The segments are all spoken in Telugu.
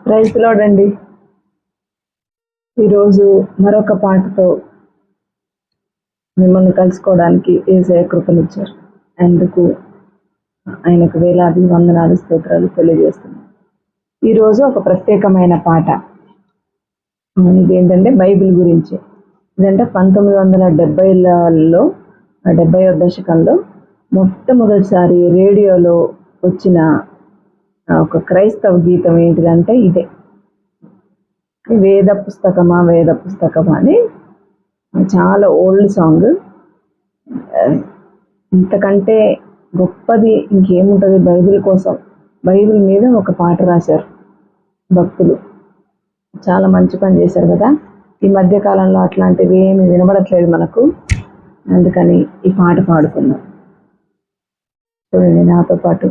ప్రైజ్ ది లార్డ్ అండి. ఈరోజు మరొక పాటతో మిమ్మల్ని కలుసుకోవడానికి యేసయ్య కృపనిచ్చారు. అందుకు ఆయనకు వేలాది వందనాలు స్తోత్రాలు తెలియజేస్తున్నాను. ఈరోజు ఒక ప్రత్యేకమైన పాట. ఇదేంటంటే బైబిల్ గురించి. ఇదంటే 1970లలో 70వ దశకంలో మొట్టమొదటిసారి రేడియోలో వచ్చిన ఒక క్రైస్తవ గీతం ఏంటిదంటే ఇదే. వేద పుస్తకమా వేద పుస్తకమా అని చాలా ఓల్డ్ సాంగ్. ఇంతకంటే గొప్పది ఇంకేముంటుంది బైబిల్ కోసం. బైబిల్ మీద ఒక పాట రాశారు భక్తులు. చాలా మంచి పని చేశారు కదా. ఈ మధ్య కాలంలో అట్లాంటివి ఏమి వినబడట్లేదు మనకు. అందుకని ఈ పాట పాడుకుందాం. చూడండి, నాతో పాటు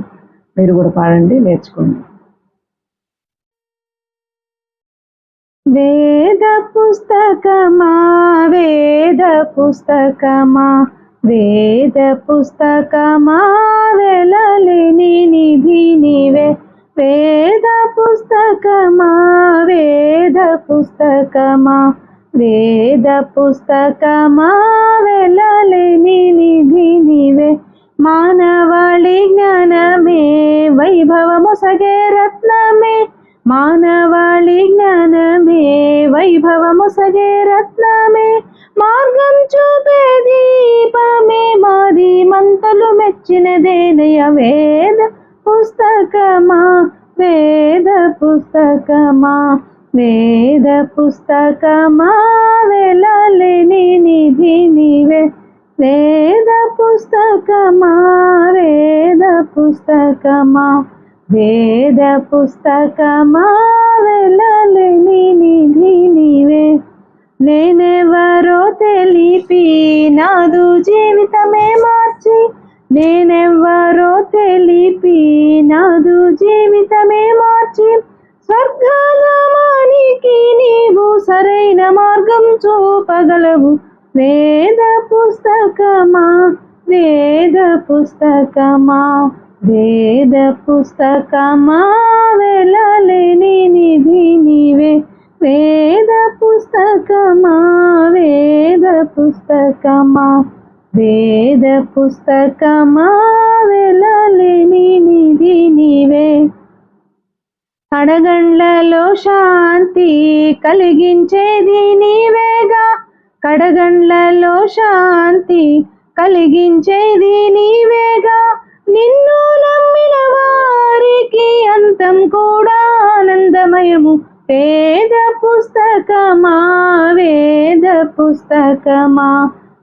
మీరు కూడా పాడండి, నేర్చుకోండి. వేద పుస్తకమా వేద పుస్తకమా వేద పుస్తకమా వెలలేని నిధి నీవే. వేద పుస్తకమా వేద పుస్తకమా వేద పుస్తకమా వెలలేని నిధి నీవే. మానవాళి జ్ఞానమే వైభవమొసగే రత్నమే. మానవాళి జ్ఞానమే వైభవమొసగే రత్నమే. మార్గం చూపే దీపమే మాది మంతలు మెచ్చినదేనయ. వేద పుస్తకమా వేద పుస్తకమా వేద పుస్తకమా వెలలేని నిధి నీవే. వేద పుస్తకమా వేద పుస్తకమా వేద పుస్తకమా వెలలేని నిధి నీవే. నేనెవరో తెలిపి నాదు జీవితమే మార్చి. నేనెవరో తెలిపి నాదు జీవితమే మార్చి. స్వర్గధామానికి నీవు సరైన మార్గం చూపగలవు. వేద పుస్తకమా వేద పుస్తకమా వేద పుస్తకమా వెలలేని నిధి నీవే. వేద పుస్తకమా వేద పుస్తకమా వేద పుస్తకమా వెలలేని నిధి నీవే. కడగండ్లలో శాంతి కలిగించేది నీవేగా. కడగండ్లలో శాంతి కలిగించేది నీవేగా. నిన్ను నమ్మిన వారికి అంతం కూడా ఆనందమయము. వేద పుస్తకమా వేద పుస్తకమా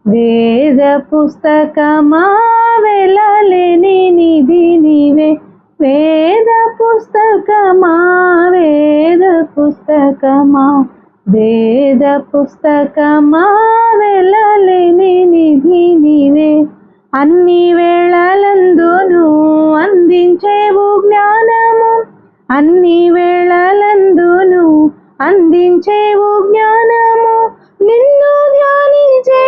వేద పుస్తకమా వెలలేని నిధి నీవే. వేద పుస్తకమా వేద పుస్తకమా వేద పుస్తకమా వెలలేని నిధి నీవే. అన్ని వేళలందును అందించేవు జ్ఞానము. అన్ని వేళలందును అందించేవు జ్ఞానము. నిన్ను ధ్యానించే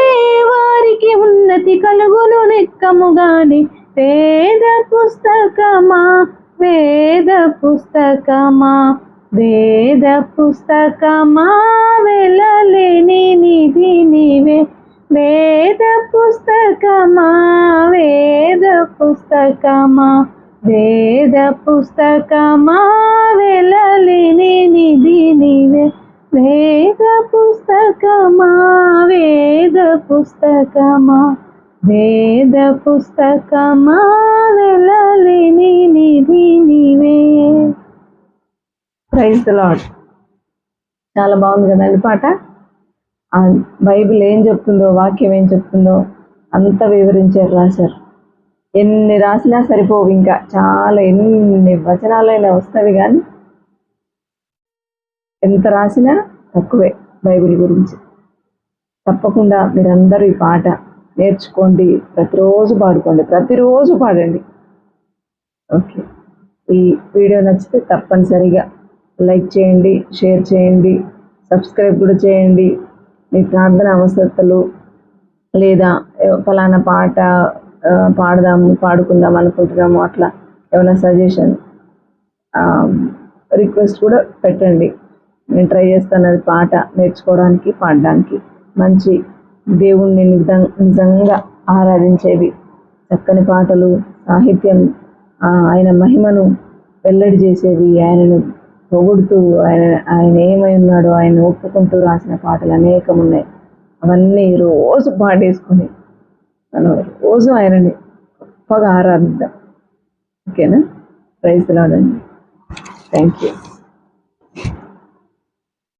వారికి ఉన్నతి కలుగును నిక్కముగాని. వేద పుస్తకమా వేద పుస్తకమా వేద పుస్తకమా వెలలేని నిధి నీవే. వేద పుస్తకమా వేద పుస్తకమా వేద పుస్తకమా వెలలేని నిధి నీవే. వేద పుస్తకమా వేద పుస్తకమా వేద పుస్తకమా వెలలేని నిధి నీవే. Praise the Lord. చాలా బాగుంది కదండి పాట. బైబిల్ ఏం చెప్తుందో, వాక్యం ఏం చెప్తుందో అంత వివరించారు, రాశారు. ఎన్ని రాసినా సరిపోవు. ఇంకా చాలా ఎన్ని వచనాలైనా వస్తవి, కానీ ఎంత రాసినా తక్కువే బైబిల్ గురించి. తప్పకుండా మీరందరూ ఈ పాట నేర్చుకోండి, ప్రతిరోజు పాడుకోండి, ప్రతిరోజు పాడండి. ఓకే, ఈ వీడియో నచ్చితే తప్పనిసరిగా లైక్ చేయండి, షేర్ చేయండి, సబ్స్క్రైబ్ కూడా చేయండి. మీ ప్రార్థన అవసరతలు లేదా ఫలానా పాట పాడుకుందాం అనుకుంటున్నాము, అట్లా ఏమైనా సజెషన్ రిక్వెస్ట్ కూడా పెట్టండి. నేను ట్రై చేస్తాను అది పాట నేర్చుకోవడానికి, పాడడానికి. మంచి దేవుణ్ణి నిజంగా ఆరాధించేవి చక్కని పాటలు, సాహిత్యం, ఆయన మహిమను వెల్లడి చేసేవి, ఆయనను పొగుడుతూ ఆయన ఆయన ఏమై ఉన్నాడో ఆయన ఒప్పుకుంటూ రాసిన పాటలు అనేకం ఉన్నాయి. అవన్నీ రోజు పాడేసుకొని మనం రోజు ఆయనని గొప్పగా ఆరాధిద్దాం. ఓకేనా? ప్రైజ్ ది లార్డ్ అండి. Thank you.